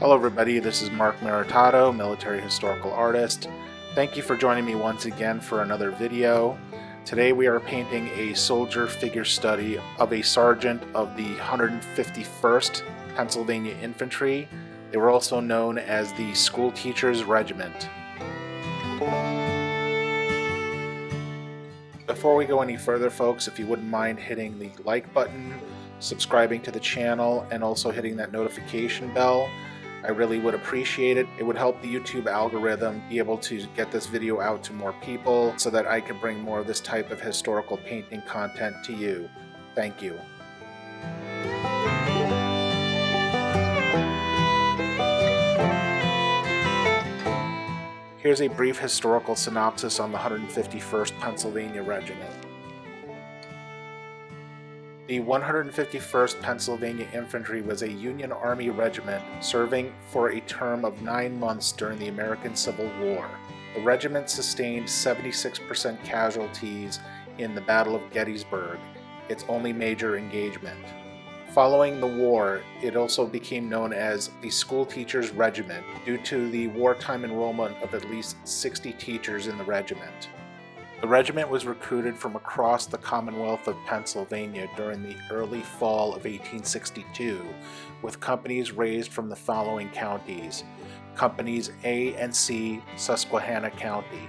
Hello everybody, this is Mark Maritato, military historical artist. Thank you for joining me once again for another video. Today we are painting a soldier figure study of a sergeant of the 151st Pennsylvania Infantry. They were also known as the School Teachers Regiment. Before we go any further, folks, if you wouldn't mind hitting the like button, subscribing to the channel, and also hitting that notification bell, I really would appreciate it. It would help the YouTube algorithm be able to get this video out to more people so that I can bring more of this type of historical painting content to you. Thank you. Here's a brief historical synopsis on the 151st Pennsylvania Regiment. The 151st Pennsylvania Infantry was a Union Army regiment serving for a term of 9 months during the American Civil War. The regiment sustained 76% casualties in the Battle of Gettysburg, its only major engagement. Following the war, it also became known as the School Teachers Regiment due to the wartime enrollment of at least 60 teachers in the regiment. The regiment was recruited from across the Commonwealth of Pennsylvania during the early fall of 1862, with companies raised from the following counties: Companies A and C, Susquehanna County;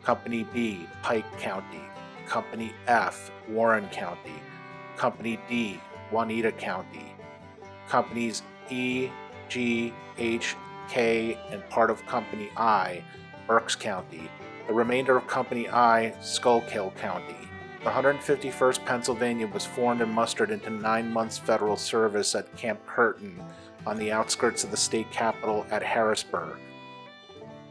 Company B, Pike County; Company F, Warren County; Company D, Juanita County; Companies E, G, H, K, and part of Company I, Berks County; the remainder of Company I, Schuylkill County. The 151st Pennsylvania was formed and mustered into 9 months federal service at Camp Curtin on the outskirts of the state capital at Harrisburg.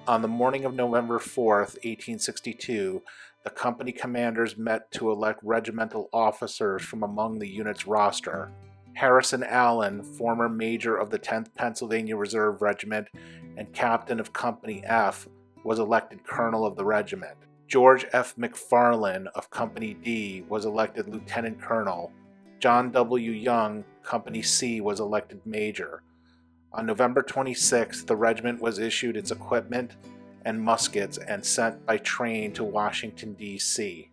On the morning of November 4th, 1862, the company commanders met to elect regimental officers from among the unit's roster. Harrison Allen, former major of the 10th Pennsylvania Reserve Regiment and captain of Company F, was elected colonel of the regiment. George F. McPherson of Company D was elected lieutenant colonel. John W. Young, Company C, was elected major. On November 26th, the regiment was issued its equipment and muskets and sent by train to Washington, D.C.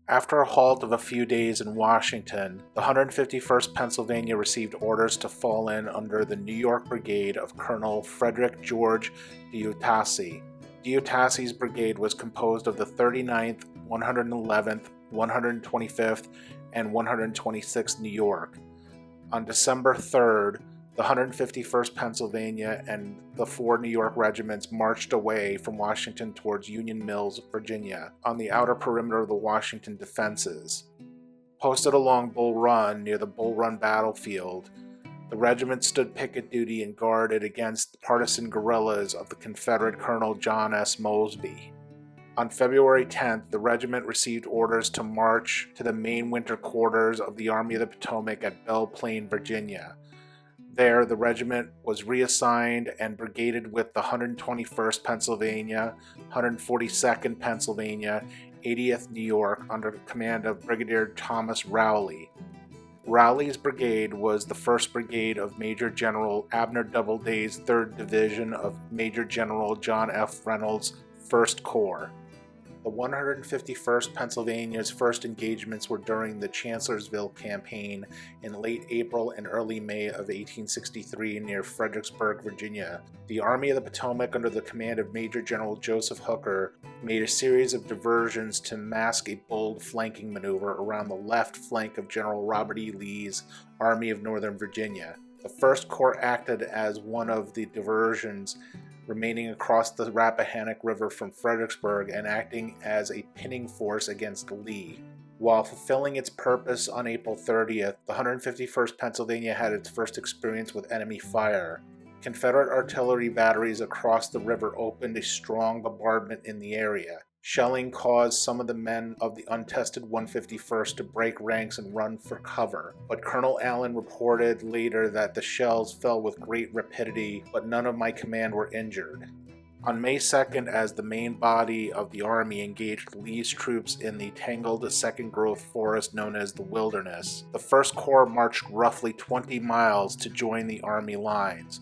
After a halt of a few days in Washington, the 151st Pennsylvania received orders to fall in under the New York Brigade of Colonel Frederick George Gouache. Gouache's brigade was composed of the 39th, 111th, 125th, and 126th New York. On December 3rd, the 151st Pennsylvania and the 4 New York regiments marched away from Washington towards Union Mills, Virginia, on the outer perimeter of the Washington defenses. Posted along Bull Run near the Bull Run battlefield, the regiment stood picket duty and guarded against the partisan guerrillas of the Confederate Colonel John S. Mosby. On February 10th, the regiment received orders to march to the main winter quarters of the Army of the Potomac at Belle Plaine, Virginia. There, the regiment was reassigned and brigaded with the 121st Pennsylvania, 142nd Pennsylvania, 80th New York under the command of Brigadier Thomas Rowley. Rowley's brigade was the 1st Brigade of Major General Abner Doubleday's 3rd Division of Major General John F. Reynolds' 1st Corps. The 151st Pennsylvania's first engagements were during the Chancellorsville Campaign in late April and early May of 1863 near Fredericksburg, Virginia. The Army of the Potomac, under the command of Major General Joseph Hooker, made a series of diversions to mask a bold flanking maneuver around the left flank of General Robert E. Lee's Army of Northern Virginia. The 1st Corps acted as one of the diversions, remaining across the Rappahannock River from Fredericksburg and acting as a pinning force against Lee. While fulfilling its purpose on April 30th, the 151st Pennsylvania had its first experience with enemy fire. Confederate artillery batteries across the river opened a strong bombardment in the area. Shelling caused some of the men of the untested 151st to break ranks and run for cover, but Colonel Allen reported later that the shells fell with great rapidity, but none of my command were injured. On May 2nd, as the main body of the Army engaged Lee's troops in the tangled second-growth forest known as the Wilderness, the 1st Corps marched roughly 20 miles to join the Army lines.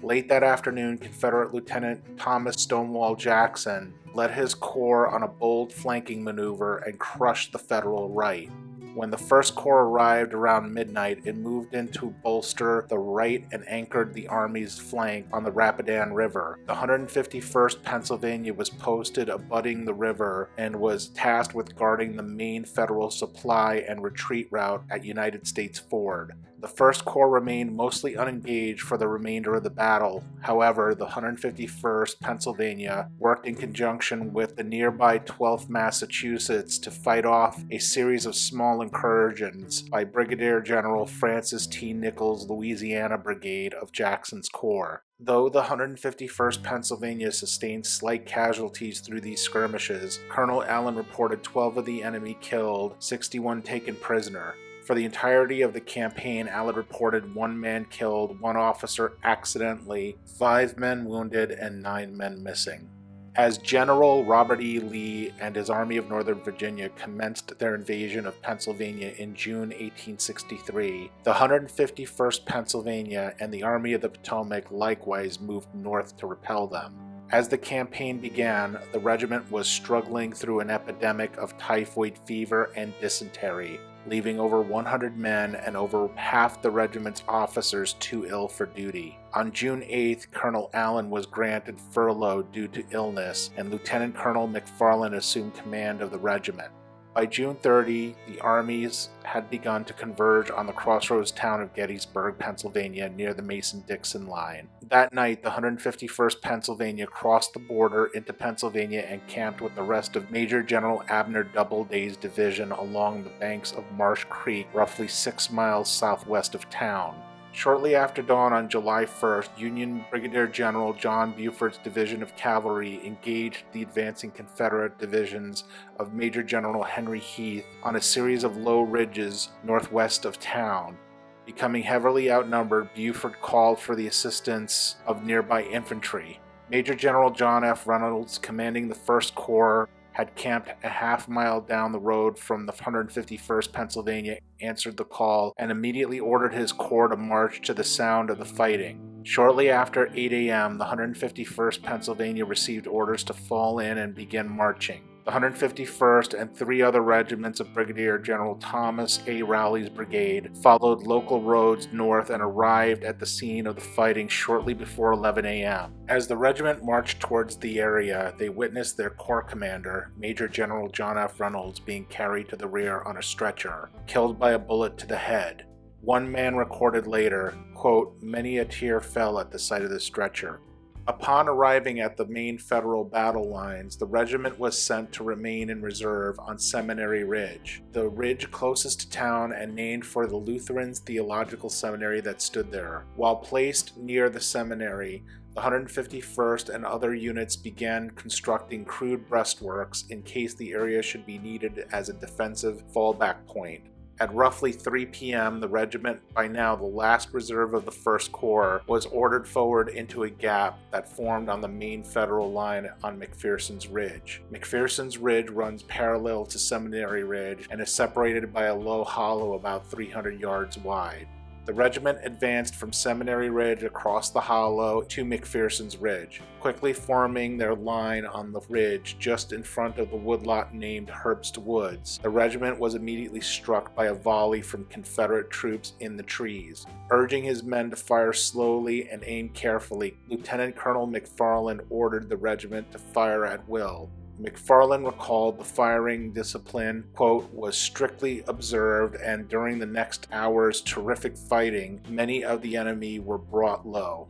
Late that afternoon, Confederate Lieutenant Thomas Stonewall Jackson led his corps on a bold flanking maneuver and crushed the Federal right. When the First Corps arrived around midnight, it moved in to bolster the right and anchored the Army's flank on the Rapidan River. The 151st Pennsylvania was posted abutting the river and was tasked with guarding the main Federal supply and retreat route at United States Ford. The First Corps remained mostly unengaged for the remainder of the battle. However, the 151st Pennsylvania worked in conjunction with the nearby 12th Massachusetts to fight off a series of small incursions by Brigadier General Francis T. Nichols' Louisiana Brigade of Jackson's Corps. Though the 151st Pennsylvania sustained slight casualties through these skirmishes, Colonel Allen reported 12 of the enemy killed, 61 taken prisoner. For the entirety of the campaign, Allen reported 1 man killed, 1 officer accidentally, 5 men wounded, and 9 men missing. As General Robert E. Lee and his Army of Northern Virginia commenced their invasion of Pennsylvania in June 1863, the 151st Pennsylvania and the Army of the Potomac likewise moved north to repel them. As the campaign began, the regiment was struggling through an epidemic of typhoid fever and dysentery, leaving over 100 men and over half the regiment's officers too ill for duty. On June 8th, Colonel Allen was granted furlough due to illness, and Lieutenant Colonel McPherson assumed command of the regiment. By June 30, the armies had begun to converge on the crossroads town of Gettysburg, Pennsylvania, near the Mason-Dixon line. That night, the 151st Pennsylvania crossed the border into Pennsylvania and camped with the rest of Major General Abner Doubleday's division along the banks of Marsh Creek, roughly 6 miles southwest of town. Shortly after dawn on July 1st, Union Brigadier General John Buford's division of cavalry engaged the advancing Confederate divisions of Major General Henry Heath on a series of low ridges northwest of town. Becoming heavily outnumbered, Buford called for the assistance of nearby infantry. Major General John F. Reynolds, commanding the First Corps, had camped a half-mile down the road from the 151st Pennsylvania, answered the call, and immediately ordered his corps to march to the sound of the fighting. Shortly after 8 a.m., the 151st Pennsylvania received orders to fall in and begin marching. The 151st and 3 other regiments of Brigadier General Thomas A. Rowley's brigade followed local roads north and arrived at the scene of the fighting shortly before 11 a.m. As the regiment marched towards the area, they witnessed their corps commander, Major General John F. Reynolds, being carried to the rear on a stretcher, killed by a bullet to the head. One man recorded later, quote, "Many a tear fell at the sight of the stretcher." Upon arriving at the main Federal battle lines, the regiment was sent to remain in reserve on Seminary Ridge, the ridge closest to town and named for the Lutheran theological seminary that stood there. While placed near the seminary, the 151st and other units began constructing crude breastworks in case the area should be needed as a defensive fallback point. At roughly 3 p.m., the regiment, by now the last reserve of the First Corps, was ordered forward into a gap that formed on the main Federal line on McPherson's Ridge. McPherson's Ridge runs parallel to Seminary Ridge and is separated by a low hollow about 300 yards wide. The regiment advanced from Seminary Ridge across the hollow to McPherson's Ridge, quickly forming their line on the ridge just in front of the woodlot named Herbst Woods. The regiment was immediately struck by a volley from Confederate troops in the trees. Urging his men to fire slowly and aim carefully, Lieutenant Colonel McPherson ordered the regiment to fire at will. McPherson recalled the firing discipline, quote, was strictly observed, and during the next hour's terrific fighting, many of the enemy were brought low.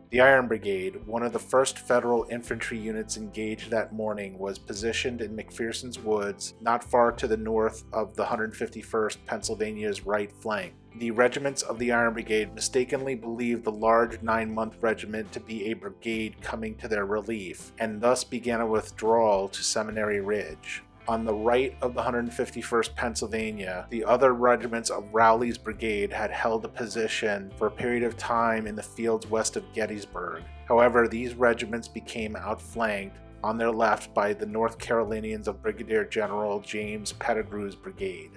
The Iron Brigade, one of the first Federal infantry units engaged that morning, was positioned in McPherson's Woods, not far to the north of the 151st Pennsylvania's right flank. The regiments of the Iron Brigade mistakenly believed the large 9-month regiment to be a brigade coming to their relief, and thus began a withdrawal to Seminary Ridge. On the right of the 151st Pennsylvania, the other regiments of Rowley's brigade had held a position for a period of time in the fields west of Gettysburg. However, these regiments became outflanked on their left by the North Carolinians of Brigadier General James Pettigrew's brigade.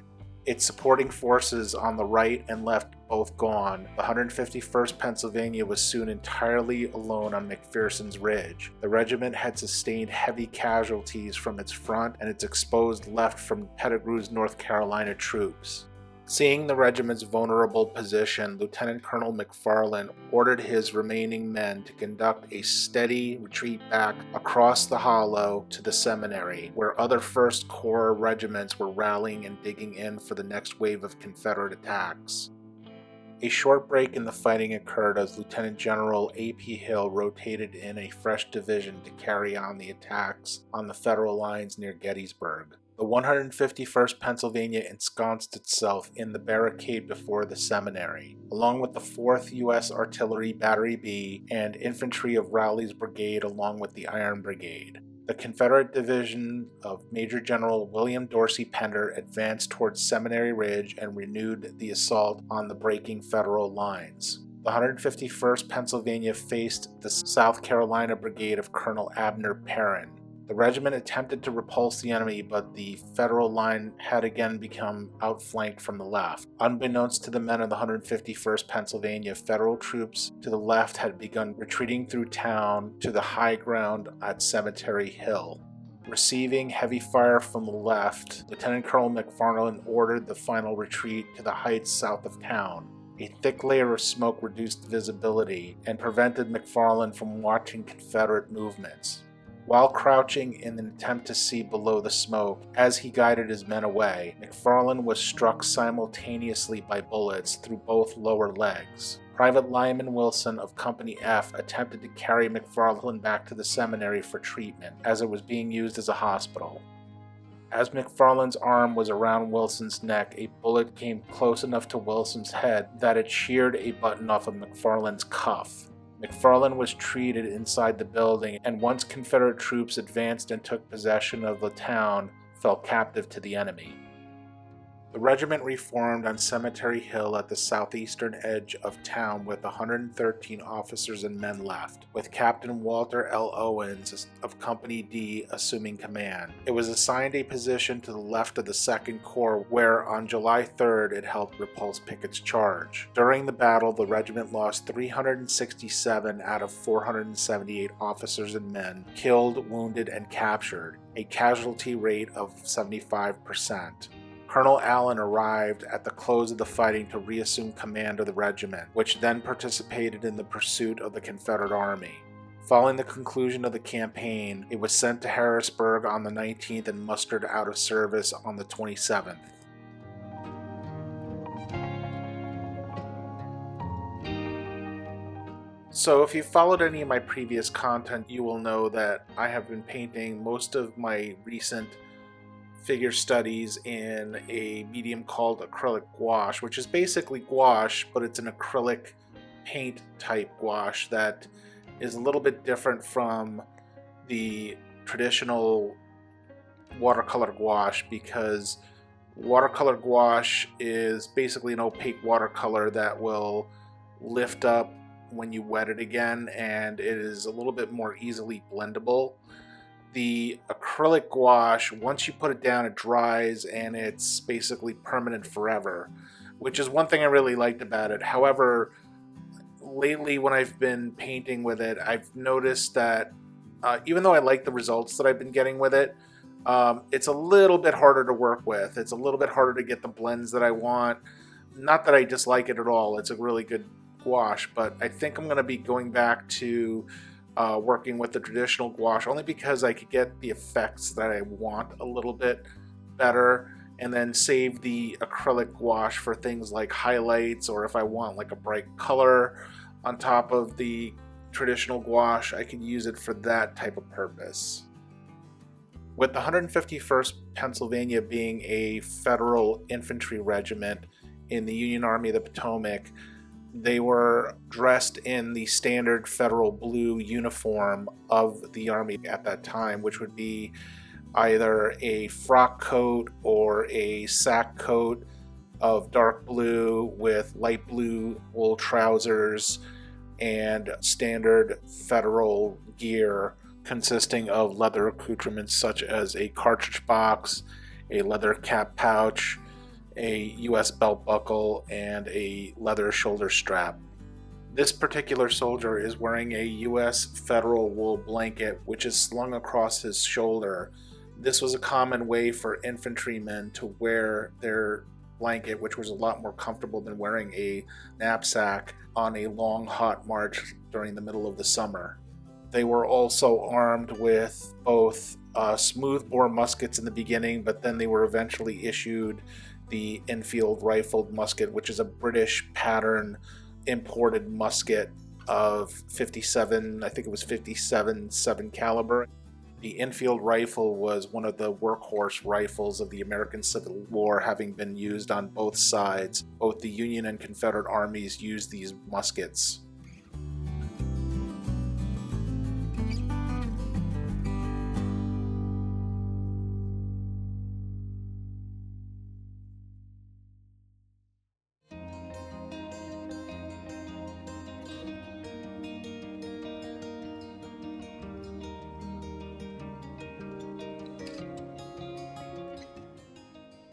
Its supporting forces on the right and left both gone, the 151st Pennsylvania was soon entirely alone on McPherson's Ridge. The regiment had sustained heavy casualties from its front and its exposed left from Pettigrew's North Carolina troops. Seeing the regiment's vulnerable position, Lieutenant Colonel McFarland ordered his remaining men to conduct a steady retreat back across the hollow to the seminary, where other 1st Corps regiments were rallying and digging in for the next wave of Confederate attacks. A short break in the fighting occurred as Lieutenant General A.P. Hill rotated in a fresh division to carry on the attacks on the Federal lines near Gettysburg. The 151st Pennsylvania ensconced itself in the barricade before the seminary, along with the 4th U.S. Artillery Battery B and Infantry of Rowley's Brigade along with the Iron Brigade. The Confederate division of Major General William Dorsey Pender advanced towards Seminary Ridge and renewed the assault on the breaking Federal lines. The 151st Pennsylvania faced the South Carolina Brigade of Colonel Abner Perrin. The regiment attempted to repulse the enemy, but the Federal line had again become outflanked from the left. Unbeknownst to the men of the 151st Pennsylvania, Federal troops to the left had begun retreating through town to the high ground at Cemetery Hill. Receiving heavy fire from the left, Lieutenant Colonel McFarland ordered the final retreat to the heights south of town. A thick layer of smoke reduced visibility and prevented McFarland from watching Confederate movements. While crouching in an attempt to see below the smoke, as he guided his men away, McFarland was struck simultaneously by bullets through both lower legs. Private Lyman Wilson of Company F attempted to carry McFarland back to the seminary for treatment, as it was being used as a hospital. As McFarland's arm was around Wilson's neck, a bullet came close enough to Wilson's head that it sheared a button off of McFarland's cuff. McFarland was treated inside the building, and once Confederate troops advanced and took possession of the town, fell captive to the enemy. The regiment reformed on Cemetery Hill at the southeastern edge of town with 113 officers and men left, with Captain Walter L. Owens of Company D assuming command. It was assigned a position to the left of the 2nd Corps where on July 3rd it helped repulse Pickett's charge. During the battle, the regiment lost 367 out of 478 officers and men, killed, wounded, and captured, a casualty rate of 75%. Colonel Allen arrived at the close of the fighting to reassume command of the regiment, which then participated in the pursuit of the Confederate Army. Following the conclusion of the campaign, it was sent to Harrisburg on the 19th and mustered out of service on the 27th. So if you followed any of my previous content, you will know that I have been painting most of my recent figure studies in a medium called acrylic gouache, which is basically gouache, but it's an acrylic paint type gouache that is a little bit different from the traditional watercolor gouache, because watercolor gouache is basically an opaque watercolor that will lift up when you wet it again, and it is a little bit more easily blendable. The acrylic gouache, once you put it down, it dries and it's basically permanent forever, which is one thing I really liked about it. However, lately when I've been painting with it, I've noticed that even though I like the results that I've been getting with it, it's a little bit harder to work with. It's a little bit harder to get the blends that I want. Not that I dislike it at all. It's a really good gouache, but I think I'm going to be going back to working with the traditional gouache only because I could get the effects that I want a little bit better, and then save the acrylic gouache for things like highlights, or if I want like a bright color on top of the traditional gouache, I can use it for that type of purpose. With the 151st Pennsylvania being a Federal Infantry Regiment in the Union Army of the Potomac, they were dressed in the standard Federal blue uniform of the Army at that time, which would be either a frock coat or a sack coat of dark blue with light blue wool trousers, and standard Federal gear consisting of leather accoutrements such as a cartridge box, a leather cap pouch, a US belt buckle, and a leather shoulder strap. This particular soldier is wearing a US federal wool blanket which is slung across his shoulder. This was a common way for infantrymen to wear their blanket, which was a lot more comfortable than wearing a knapsack on a long hot march during the middle of the summer. They were also armed with both smoothbore muskets in the beginning, but then they were eventually issued the Enfield rifled musket, which is a British pattern imported musket of 57, I think it was 57 7 caliber. The Enfield rifle was one of the workhorse rifles of the American Civil War, having been used on both sides. Both the Union and Confederate armies used these muskets.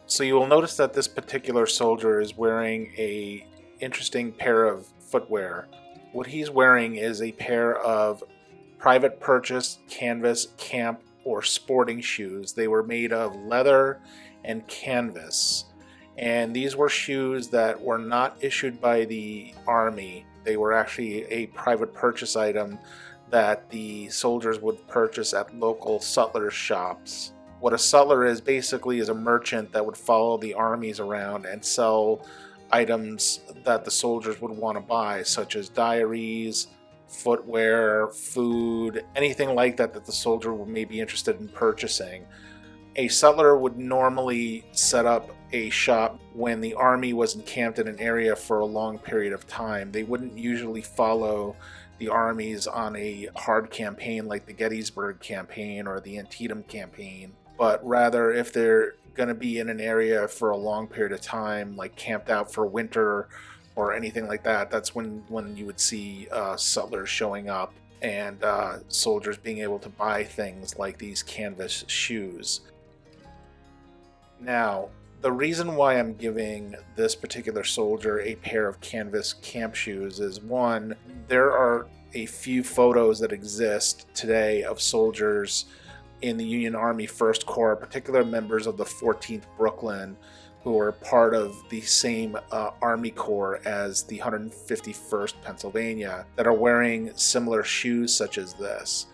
So you will notice that this particular soldier is wearing a interesting pair of footwear. What he's wearing is a pair of private purchase canvas camp or sporting shoes. They were made of leather and canvas, and these were shoes that were not issued by the Army. They were actually a private purchase item that the soldiers would purchase at local sutlers shops. What a sutler is basically is a merchant that would follow the armies around and sell items that the soldiers would want to buy, such as diaries, footwear, food, anything like that that the soldier may be interested in purchasing. A sutler would normally set up a shop when the army was encamped in an area for a long period of time. They wouldn't usually follow the armies on a hard campaign like the Gettysburg campaign or the Antietam campaign, but rather if they're going to be in an area for a long period of time, like camped out for winter or anything like that, that's when you would see sutlers showing up and soldiers being able to buy things like these canvas shoes. Now, the reason why I'm giving this particular soldier a pair of canvas camp shoes is, one, there are a few photos that exist today of soldiers in the Union Army First Corps, particular members of the 14th Brooklyn, who are part of the same Army Corps as the 151st Pennsylvania, that are wearing similar shoes such as this.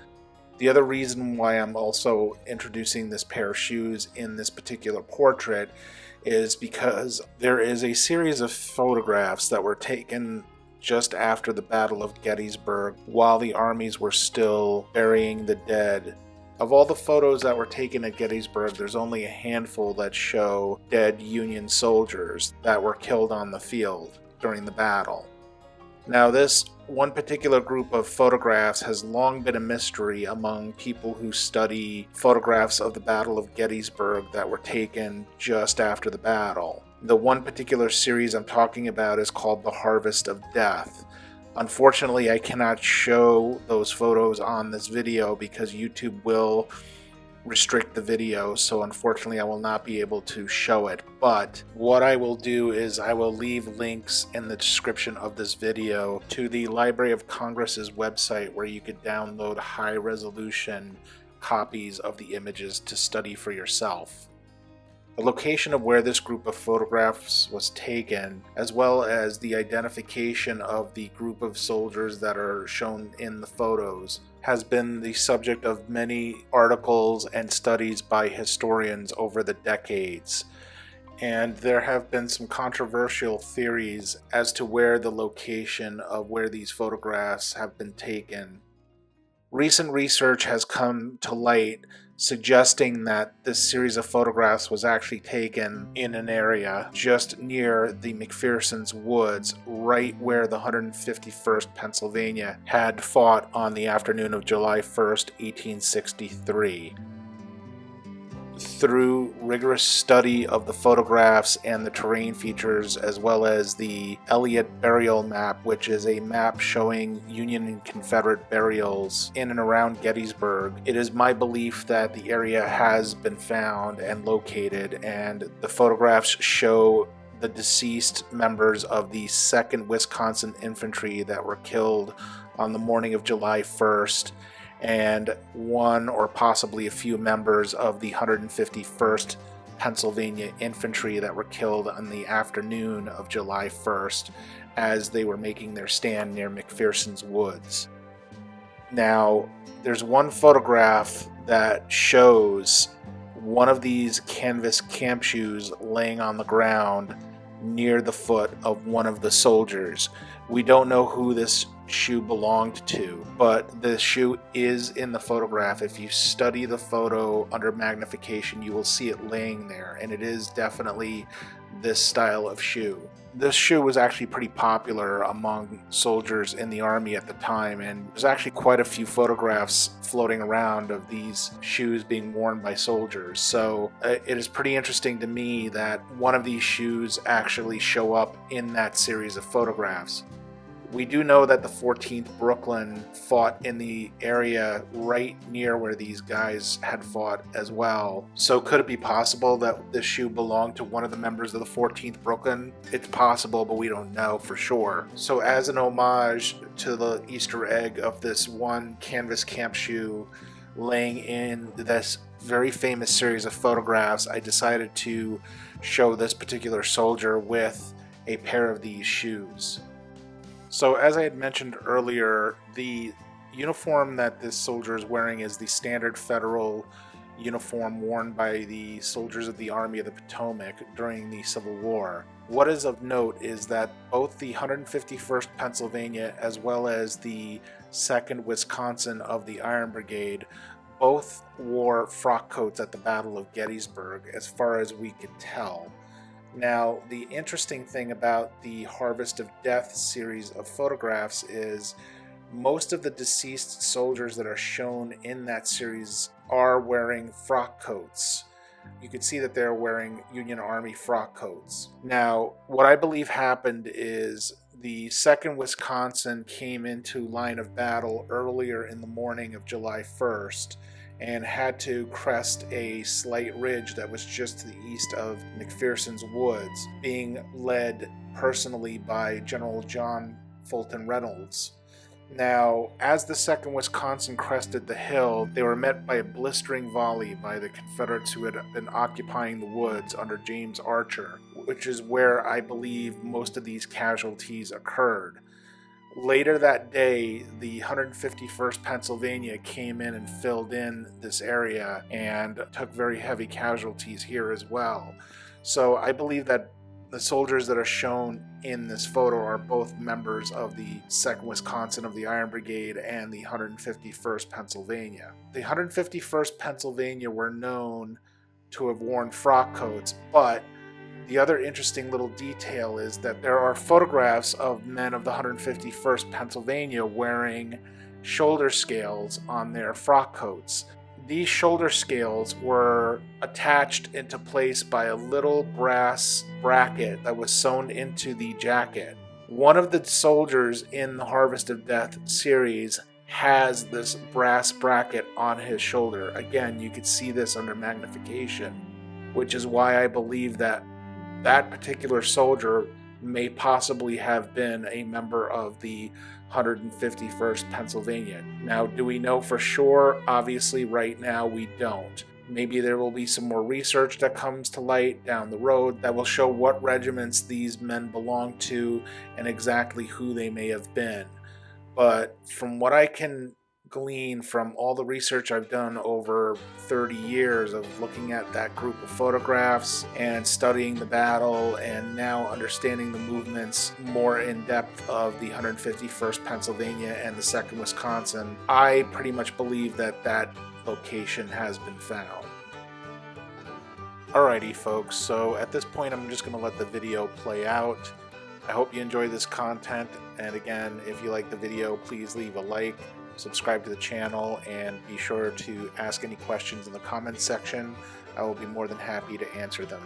The other reason why I'm also introducing this pair of shoes in this particular portrait is because there is a series of photographs that were taken just after the Battle of Gettysburg while the armies were still burying the dead. Of all the photos that were taken at Gettysburg, there's only a handful that show dead Union soldiers that were killed on the field during the battle. Now, this one particular group of photographs has long been a mystery among people who study photographs of the Battle of Gettysburg that were taken just after the battle. The one particular series I'm talking about is called The Harvest of Death. Unfortunately, I cannot show those photos on this video because YouTube will restrict the video, so unfortunately I will not be able to show it. But what I will do is I will leave links in the description of this video to the Library of Congress's website where you could download high-resolution copies of the images to study for yourself. The location of where this group of photographs was taken, as well as the identification of the group of soldiers that are shown in the photos, has been the subject of many articles and studies by historians over the decades. And there have been some controversial theories as to where the location of where these photographs have been taken. Recent research has come to light suggesting that this series of photographs was actually taken in an area just near the McPherson's woods, right where the 151st Pennsylvania had fought on the afternoon of July 1st, 1863. through rigorous study of the photographs and the terrain features, as well as the Elliott burial map, which is a map showing Union and Confederate burials in and around Gettysburg, it is my belief that the area has been found and located, and the photographs show the deceased members of the 2nd Wisconsin Infantry that were killed on the morning of July 1st, and one or possibly a few members of the 151st Pennsylvania Infantry that were killed on the afternoon of July 1st as they were making their stand near McPherson's woods. Now, there's one photograph that shows one of these canvas camp shoes laying on the ground near the foot of one of the soldiers. We don't know who this shoe belonged to, but the shoe is in the photograph. If you study the photo under magnification, you will see it laying there, and it is definitely this style of shoe. This shoe was actually pretty popular among soldiers in the army at the time, and there's actually quite a few photographs floating around of these shoes being worn by soldiers. So it is pretty interesting to me that one of these shoes actually show up in that series of photographs. We do know that the 14th Brooklyn fought in the area right near where these guys had fought as well. So could it be possible that this shoe belonged to one of the members of the 14th Brooklyn? It's possible, but we don't know for sure. So as an homage to the Easter egg of this one canvas camp shoe laying in this very famous series of photographs, I decided to show this particular soldier with a pair of these shoes. So as I had mentioned earlier, the uniform that this soldier is wearing is the standard federal uniform worn by the soldiers of the Army of the Potomac during the Civil War. What is of note is that both the 151st Pennsylvania as well as the 2nd Wisconsin of the Iron Brigade both wore frock coats at the Battle of Gettysburg, as far as we could tell. Now, the interesting thing about the Harvest of Death series of photographs is most of the deceased soldiers that are shown in that series are wearing frock coats. You can see that they're wearing Union Army frock coats. Now, what I believe happened is the 2nd Wisconsin came into line of battle earlier in the morning of July 1st and had to crest a slight ridge that was just to the east of McPherson's woods, being led personally by General John Fulton Reynolds. Now, as the 2nd Wisconsin crested the hill, they were met by a blistering volley by the Confederates who had been occupying the woods under James Archer, which is where I believe most of these casualties occurred. Later that day, the 151st Pennsylvania came in and filled in this area and took very heavy casualties here as well. So I believe that the soldiers that are shown in this photo are both members of the 2nd Wisconsin of the Iron Brigade and the 151st Pennsylvania. The 151st Pennsylvania were known to have worn frock coats, but the other interesting little detail is that there are photographs of men of the 151st Pennsylvania wearing shoulder scales on their frock coats. These shoulder scales were attached into place by a little brass bracket that was sewn into the jacket. One of the soldiers in the Harvest of Death series has this brass bracket on his shoulder. Again, you could see this under magnification, which is why I believe that that particular soldier may possibly have been a member of the 151st Pennsylvania. Now, do we know for sure? Obviously, right now we don't. Maybe there will be some more research that comes to light down the road that will show what regiments these men belong to and exactly who they may have been. But from what I can glean from all the research I've done over 30 years of looking at that group of photographs and studying the battle and now understanding the movements more in depth of the 151st Pennsylvania and the 2nd Wisconsin, I pretty much believe that that location has been found. Alrighty folks, so at this point I'm just going to let the video play out. I hope you enjoy this content, and again, if you like the video, please leave a like, subscribe to the channel, and be sure to ask any questions in the comments section. I will be more than happy to answer them.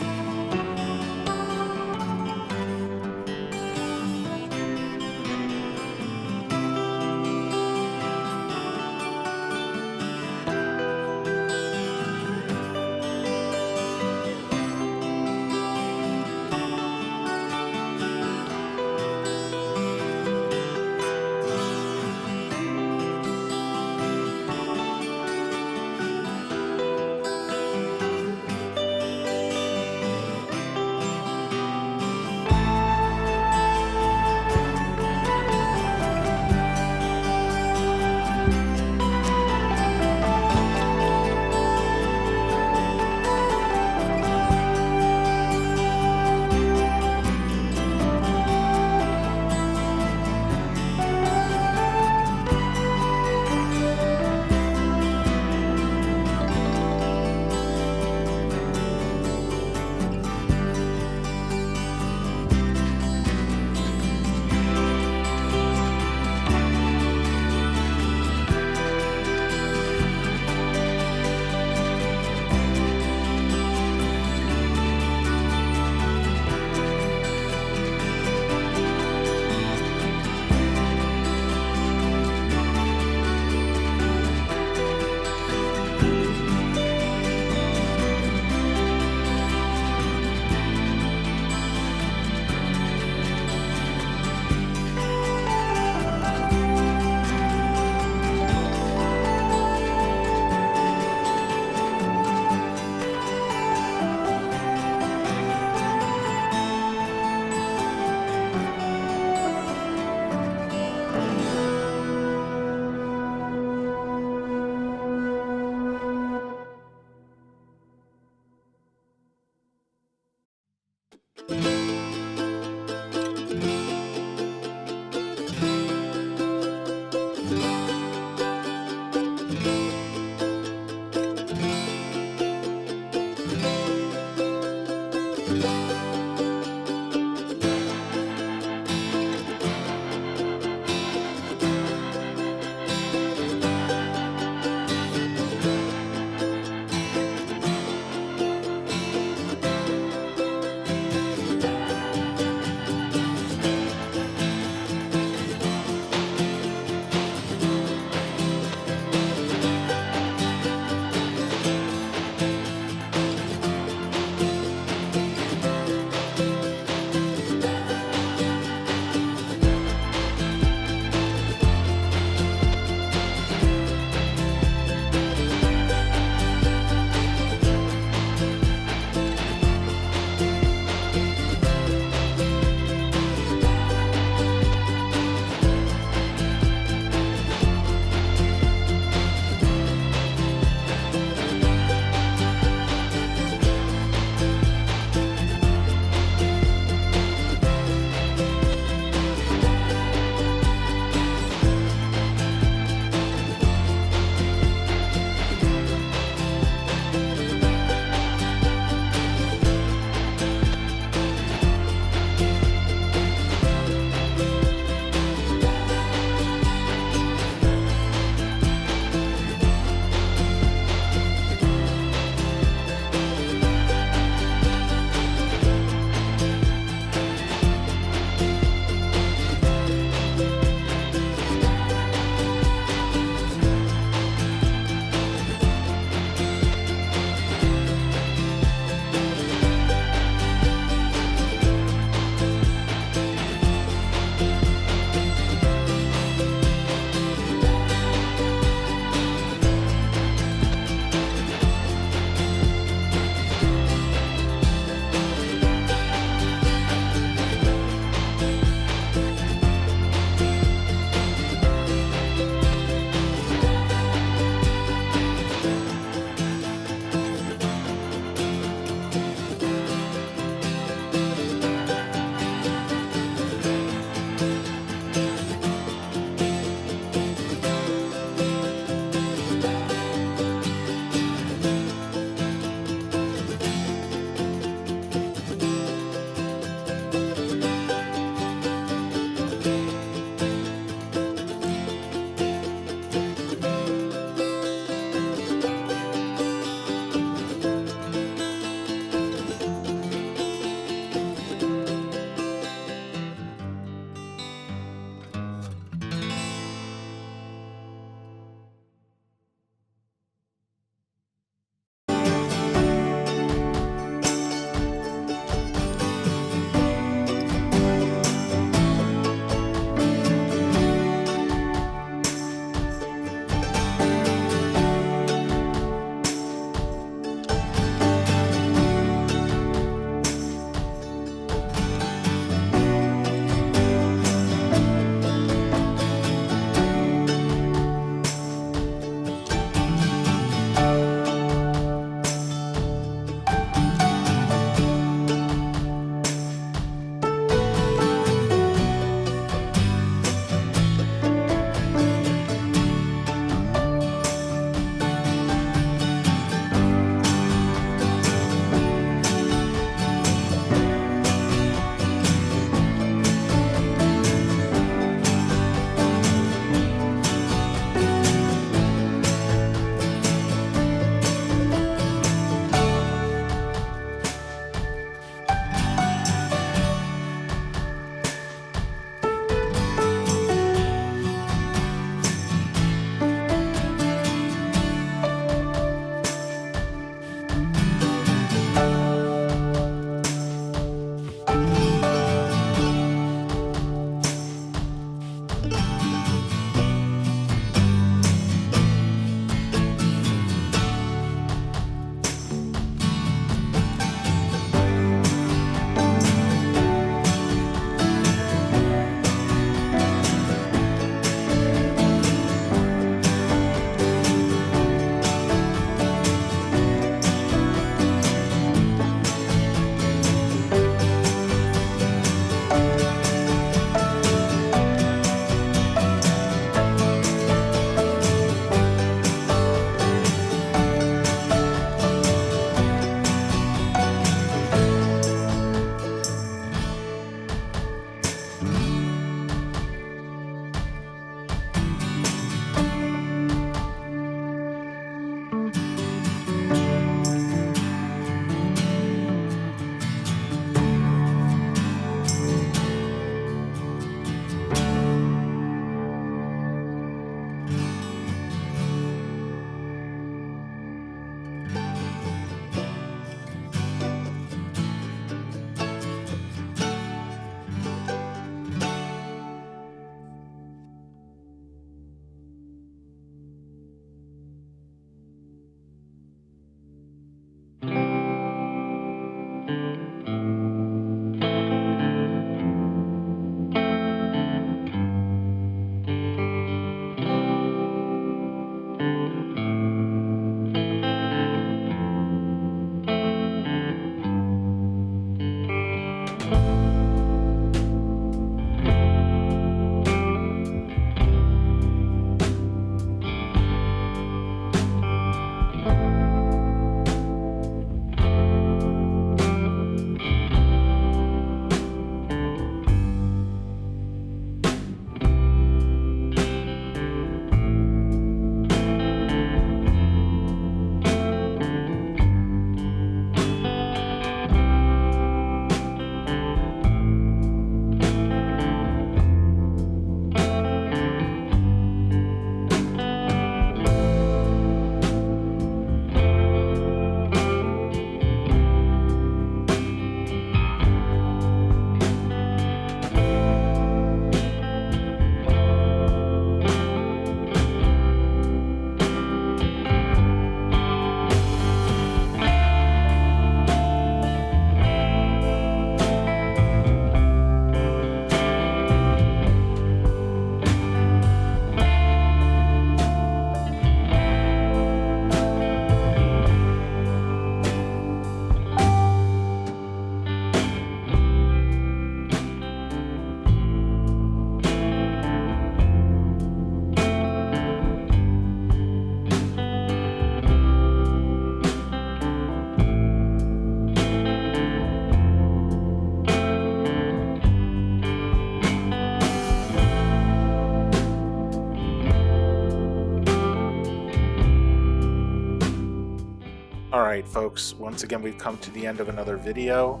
Alright folks, once again we've come to the end of another video.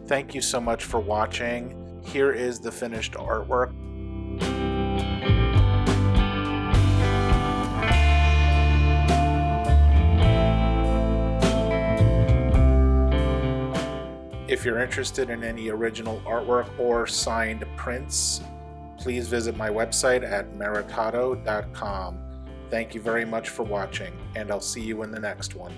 Thank you so much for watching. Here is the finished artwork. If you're interested in any original artwork or signed prints, please visit my website at maritato.com. Thank you very much for watching, and I'll see you in the next one.